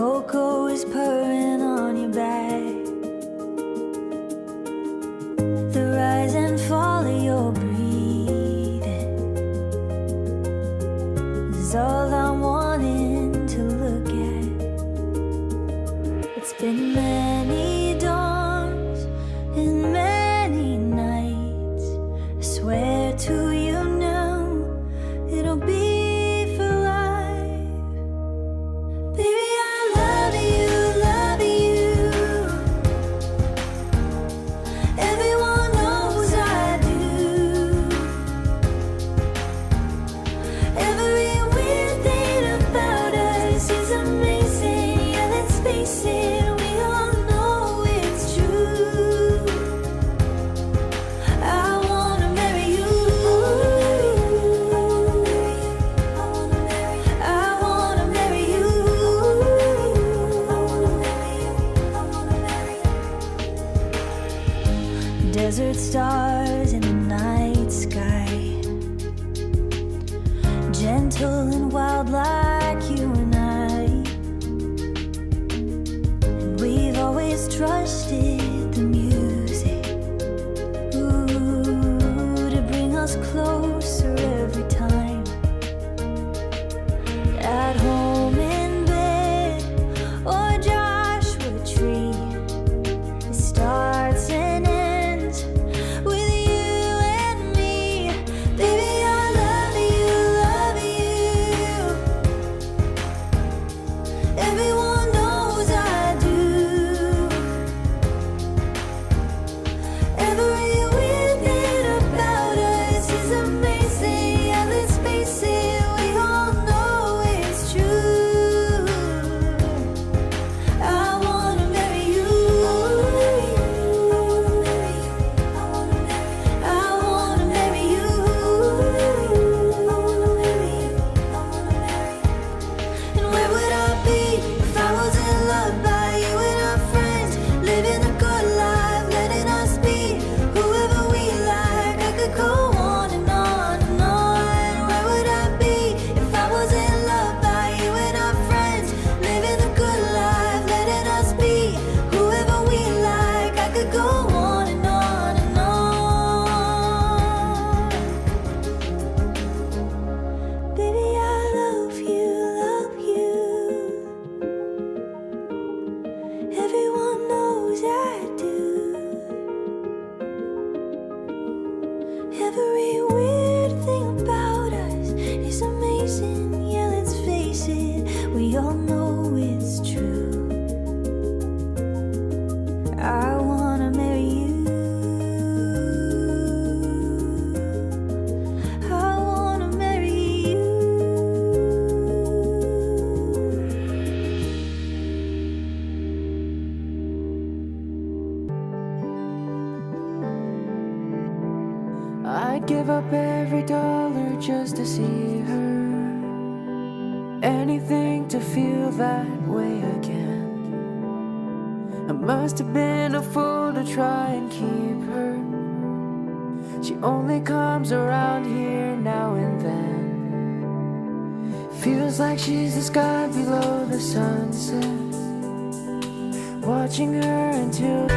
cocoa is purring on your back. The rise and fall of your breathing is all I'm wanting to look at. It's been many dawns and many nights. I swear to you now, it'll be for life. Baby, I love you, love you. Everyone knows I do. Every weird thing about us is amazing. Yeah, let's face it, we all know it's true. I wanna marry you. I wanna marry you. Desert stars in the night sky, gentle and wild like you and I. And we've always trusted the music, ooh, to bring us closer every time. At home in bed or Joshua Tree, it starts and ends with you and me. Baby, I love you, love you. Everyone knows I do. Every weird thing about us is amazing. Yeah, let's face it, we all know it's true. I wanna marry you. I wanna marry you. And where would I be if I wasn't loved by you and our friends? Living a good life, letting us be whoever we like. I could go on and on and on. Where would I be if I wasn't loved by you and our friends? Living a good life, letting us be whoever we like. I could go on and on and on. Baby, I love you, love you. Everyone knows I do. Every weird thing about us is amazing. Yeah, let's face it, we all know it's true. I wanna marry you. I wanna marry you. I'd give up every dollar just to see her. Anything to feel that way again. I must have been a fool to try and keep her. She only comes around here now and then. Feels like she's the sky below the sunset. Watching her until